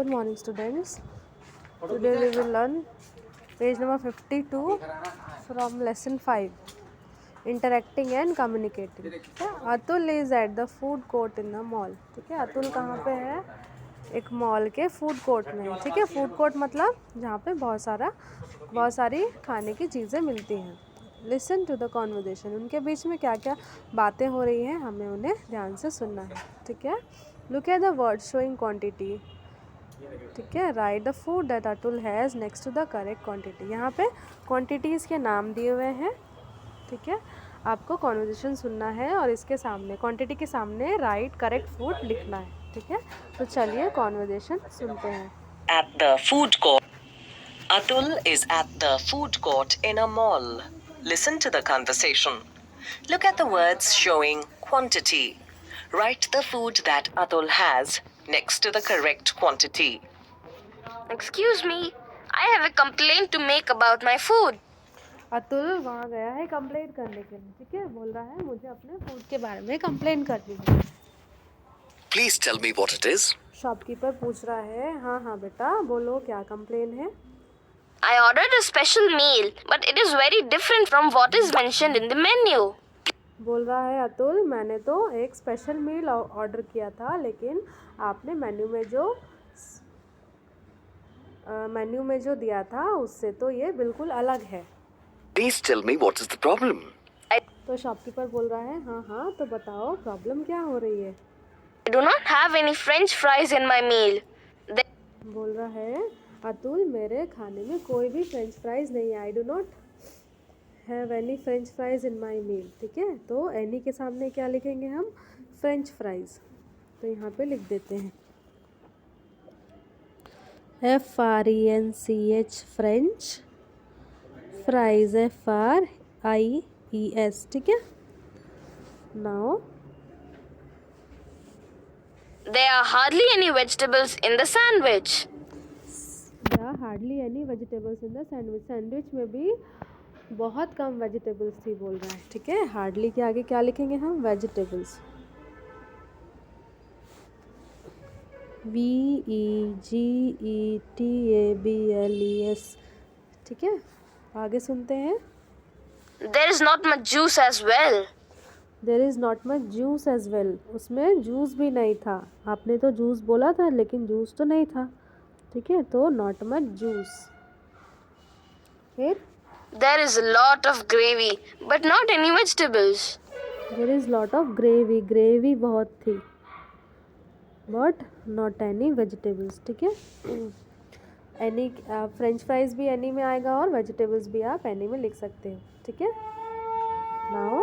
Good morning, students. Today we will learn page number 52 from lesson 5, interacting and communicating. ठीक है, Atul is at the food court in the mall. ठीक है, अतुल कहाँ पे है? एक मॉल के फूड कोर्ट में. ठीक है, फूड कोर्ट मतलब जहाँ पे बहुत सारी खाने की चीज़ें मिलती हैं. Listen to the conversation. उनके बीच में क्या क्या बातें हो रही हैं, हमें उन्हें ध्यान से सुनना है. ठीक है, look at the word showing quantity. ठीक है, write the food that Atul has next to the correct quantity. यहाँ पे क्वांटिटीज़ के नाम दिए हुए हैं. ठीक है, आपको कॉन्वर्जेशन सुनना है और इसके सामने क्वांटिटी के सामने राइट करेक्ट फूड लिखना है. ठीक है, तो चलिए कॉन्वर्जेशन सुनते हैं. At the food court. Atul is at the food court in a mall. Listen to the conversation. Look at the words showing quantity. Write the food that Atul has next to the correct quantity. Excuse me, I have a complaint to make about my food. Atul वहाँ गया है complaint करने के लिए. ठीक है, बोल रहा है मुझे अपने फूड के बारे में कंप्लेंट करनी है. Please tell me what it is. Shopkeeper पूछ रहा है, हाँ बेटा बोलो क्या कंप्लेन है. I ordered a special meal, but it is very different from what is mentioned in the menu. बोल रहा है अतुल, मैंने तो एक स्पेशल मील ऑर्डर किया था, लेकिन आपने मेन्यू में जो दिया था उससे तो ये बिल्कुल अलग है. Please tell me what is the problem. तो शॉपकीपर बोल रहा है, हाँ तो बताओ प्रॉब्लम क्या हो रही है. I do not have any French fries in my meal. बोल रहा है अतुल, मेरे खाने में कोई भी फ्रेंच फ्राइज नहीं है. I do not have any French fries in my meal. ठीक है, तो एनी के सामने क्या लिखेंगे हम? French fries. तो यहाँ पे लिख देते हैं FRENCH फ्रेंच फ्राइज FRIES. ठीक है, now There are hardly any vegetables in the sandwich. Hardly any vegetables in the sandwich. Sandwich में भी बहुत कम वेजिटेबल्स थी बोल रहा है. ठीक है, हार्डली के आगे क्या लिखेंगे हम? वेजिटेबल्स. VEGETABLES. ठीक है, आगे सुनते हैं. There is not much juice as well. There is not much juice as well. उसमें जूस भी नहीं था. आपने तो जूस बोला था लेकिन जूस तो नहीं था. ठीक है, तो नॉट मच जूस. फिर There is a lot of gravy, but not any vegetables. There is lot of gravy. Gravy बहुत थी, बट नॉट एनी वेजिटेबल्स. ठीक है, एनी फ्रेंच फ्राइज भी एनी में आएगा और वेजिटेबल्स भी आप एनी में लिख सकते हो. ठीक है, now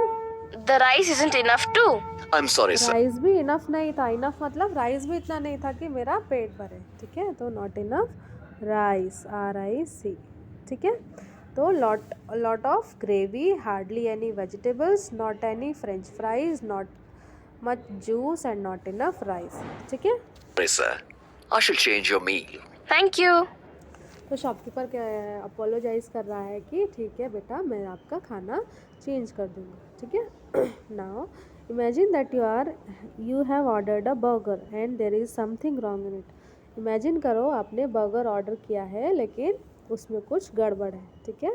The rice isn't enough too. I'm sorry, sir. Rice भी इनफ नहीं था. इनफ मतलब राइस भी इतना नहीं था कि मेरा पेट भरे. ठीक है, तो नॉट इनफ राइस RIC. ठीक है, तो lot of gravy, hardly any vegetables, not any French fries, not much juice and not enough rice. ठीक है, Sorry, sir. I shall change your meal. Thank you. तो शॉपकीपर क्या apologise कर रहा है कि ठीक है बेटा, मैं आपका खाना चेंज कर दूँगा. ठीक है, now imagine that you have ordered a burger and there is something wrong in it. Imagine करो आपने बर्गर ऑर्डर किया है लेकिन उसमें कुछ गड़बड़ है. ठीक है,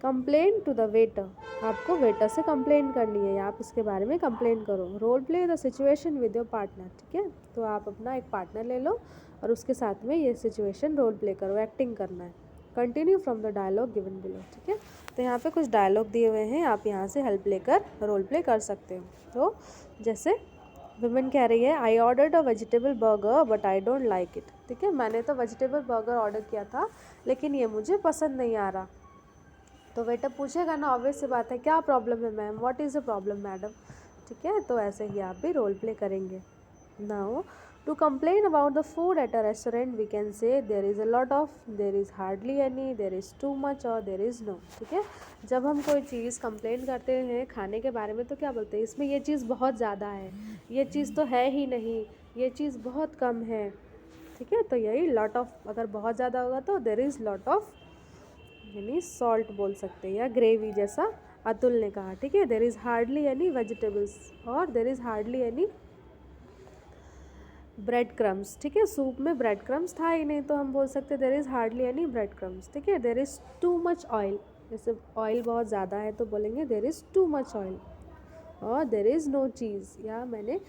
कंप्लेन टू द वेटर. आपको वेटर से कंप्लेन करनी है या आप इसके बारे में कंप्लेन करो. Role play the situation with your partner. ठीक है, तो आप अपना एक पार्टनर ले लो और उसके साथ में ये सिचुएशन रोल प्ले करो, एक्टिंग करना है. Continue from the dialogue given below. ठीक है, तो यहाँ पे कुछ डायलॉग दिए हुए हैं, आप यहाँ से हेल्प लेकर रोल प्ले कर सकते हो. तो जैसे विमेन कह रही है, I ordered a vegetable burger but I don't like it. ठीक है, मैंने तो वेजिटेबल बर्गर ऑर्डर किया था लेकिन ये मुझे पसंद नहीं आ रहा. तो वेटर पूछेगा ना, ऑब्वियस सी बात है, क्या प्रॉब्लम है ma'am, what is the problem madam. ठीक है, तो ऐसे ही आप भी रोल प्ले करेंगे. Now to complain about the food at a restaurant we can say there is a lot of, there is hardly any, there is too much और there is no. ठीक है, जब हम कोई चीज़ कंप्लेन करते हैं खाने के बारे में तो क्या बोलते हैं, इसमें ये चीज़ बहुत ज़्यादा है, ये चीज़ तो है ही नहीं, ये चीज़ बहुत कम है. ठीक है, तो यही लॉट ऑफ, अगर बहुत ज़्यादा होगा तो देयर इज़ लॉट ऑफ यानी सॉल्ट बोल सकते हैं, या ग्रेवी जैसा अतुल ने कहा. ठीक है, there is hardly any vegetables और there is hardly any bread crumbs, ठीक है, सूप में ब्रेड क्रम्स था ही नहीं, तो हम बोल सकते there is hardly any bread crumbs, ठीक है। There is too much oil, जैसे ऑयल बहुत ज़्यादा है तो बोलेंगे there is too much oil. और देर इज़ नो चीज़, या मैंने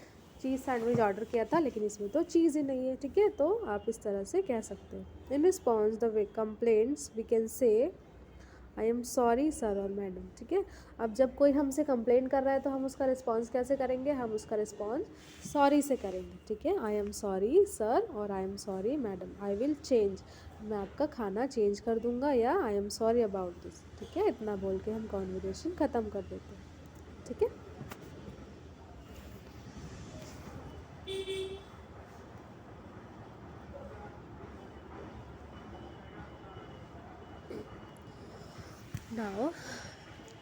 चीज़ सैंडविच ऑर्डर किया था लेकिन इसमें तो चीज़ ही नहीं है, ठीक है, तो आप इस तरह से कह सकते हो। In response the complaints we can say I am sorry sir और मैडम, ठीक है। अब जब कोई हमसे कंप्लेंट कर रहा है तो हम उसका रिस्पॉन्स कैसे करेंगे, हम उसका रिस्पॉन्स सॉरी से करेंगे, ठीक है। आई एम सॉरी सर और आई am sorry madam, I will change, मैं आपका खाना चेंज कर दूंगा, या आई एम सॉरी अबाउट दिस, ठीक है। इतना बोल के हम कॉन्वर्सेशन ख़त्म कर देते हैं, ठीक है। Now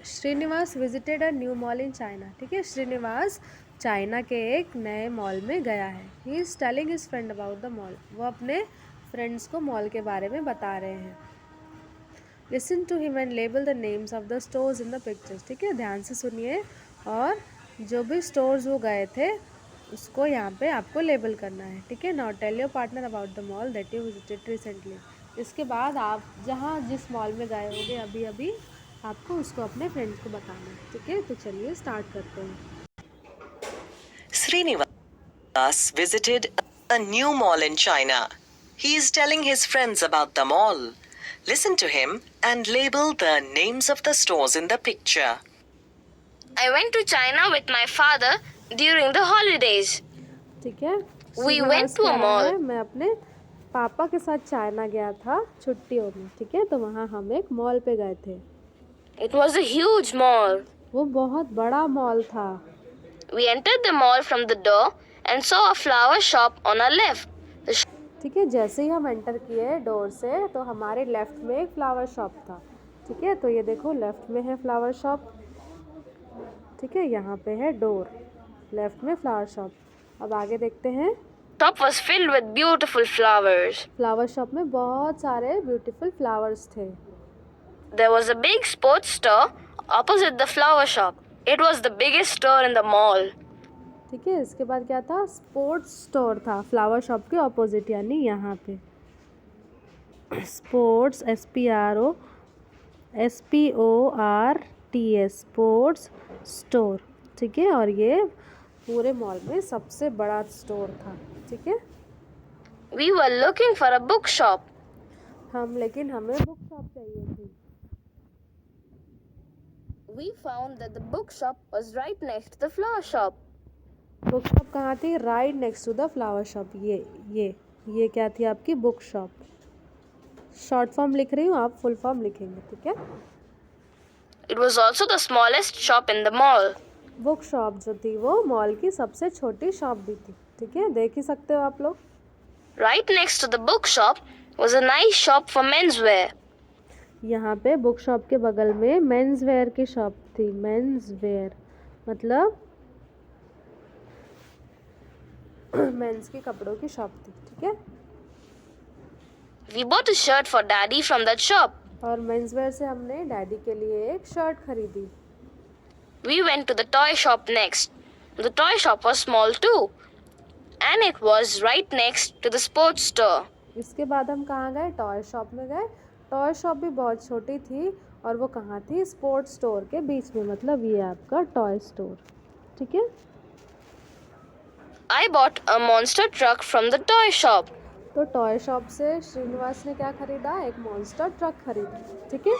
Srinivas visited a new mall in China, ठीक है। श्रीनिवास चाइना के एक नए मॉल में गया है। He is telling his friend about the mall, वो अपने फ्रेंड्स को मॉल के बारे में बता रहे हैं। Listen to him and label the names of the stores in the pictures, ठीक है, ध्यान से सुनिए और जो भी स्टोर्स वो गए थे उसको यहाँ पे आपको लेबल करना है, ठीक है। Now tell your partner about the mall that you visited recently, इसके बाद आप जहाँ जिस मॉल में गए होंगे अभी अभी आपको उसको अपने फ्रेंड्स को बताना है, ठीक है। तो चलिए स्टार्ट करते हैं। Srinivas visited a new mall in China. He is telling his friends about the mall. Listen to him and label the names of the stores in the picture. I went to China with my father during the holidays. ठीक है, We went to a mall. मैं अपने पापा के साथ China गया था छुट्टियों में, ठीक है, तो वहाँ हम एक मॉल पे गए थे। It was a huge mall. वो बहुत बड़ा मॉल था। We entered the mall from the door and saw a flower shop on our left. The ठीक है, जैसे ही हम एंटर किए डोर से तो हमारे लेफ़्ट में एक फ्लावर शॉप था, ठीक है। तो ये देखो लेफ़्ट में है फ्लावर शॉप, ठीक है, यहाँ पे है डोर, लेफ़्ट में फ्लावर शॉप। अब आगे देखते हैं। shop was filled with beautiful flowers. Flower shop में बहुत सारे ब्यूटीफुल फ्लावर्स थे। There was a big sports store opposite the flower shop. It was the biggest store in the mall. ठीक है, इसके बाद क्या था, स्पोर्ट्स स्टोर था फ्लावर शॉप के ऑपोजिट, यानी यहाँ पे स्पोर्ट्स SPORTS स्पोर्ट्स स्टोर, ठीक है। और ये पूरे मॉल में सबसे बड़ा स्टोर था, ठीक है। We were looking for a bookshop. लेकिन हमें बुक शॉप चाहिए थी। We found that the bookshop was right next to the flower shop. Book shop कहाँ थी, right next to the flower shop. ये क्या थी आपकी बुक शॉप। शॉर्ट फॉर्म लिख रही हूँ, आप फुल फॉर्म लिखेंगे, ठीक है। It was also the smallest shop in the mall. Book shop जो थी वो मॉल की सबसे छोटी शॉप भी थी, ठीक है, देख ही सकते हो आप लोग। Right next to the bookshop was a nice shop for menswear. यहाँ पे बुक शॉप के बगल में मेंस वेयर की शॉप थी। मेंस वेयर मतलब मेंस के कपड़ों की शॉप थी, ठीक है। We bought a shirt for Daddy from that shop. और मेंस वेयर से हमने डैडी के लिए एक शर्ट खरीदी। We went to the toy shop next. The toy shop was small too, and it was right next to the sports store. इसके बाद हम कहाँ गए, टॉय शॉप में गए। टॉय शॉप भी बहुत छोटी थी और वो कहाँ थी, स्पोर्ट्स स्टोर के बीच में, मतलब ये आपका टॉय स्टोर, ठीक है। I bought a monster truck from the toy shop. तो टॉय शॉप से श्रीनिवास ने क्या खरीदा, एक मॉन्स्टर ट्रक खरीदा, ठीक है।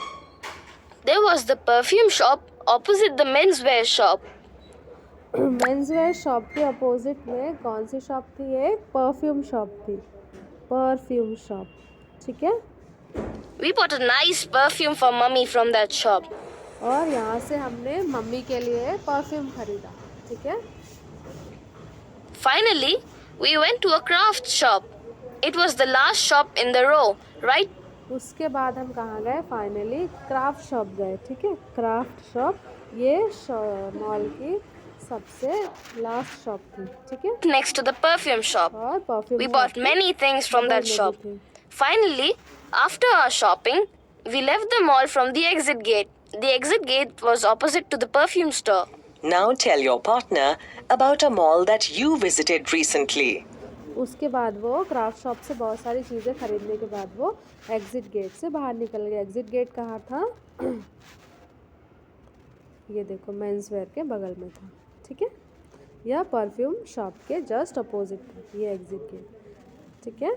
There was the perfume shop opposite the menswear shop. Men's wear shop के अपोजिट में कौन सी शॉप थी, एक परफ्यूम शॉप थी, परफ्यूम शॉप, ठीक है। We bought a nice perfume for Mummy from that shop. और यहाँ से हमने मम्मी के लिए परफ्यूम खरीदा, ठीक है। Finally, we went to a craft shop. It was the last shop in the row, right? उसके बाद हम कहाँ गए, फाइनली क्राफ्ट शॉप गए, ठीक है। क्राफ्ट शॉप ये मॉल की सबसे लास्ट शॉप थी, ठीक है। Next to the perfume shop. और perfume We bought many things from that shop. Finally, after our shopping, we left the mall from the exit gate. The exit gate was opposite to the perfume store. Now tell your partner about a mall that you visited recently. उसके बाद वो craft shop से बहुत सारी चीज़ें खरीदने के बाद वो एग्ज़िट गेट से बाहर निकल गया। एग्ज़िट गेट कहाँ था? ये देखो मेंस वेयर के बगल में था। ठीक है, यह परफ्यूम शॉप के जस्ट अपोजिट था ये एग्ज़िट गेट। ठीक है।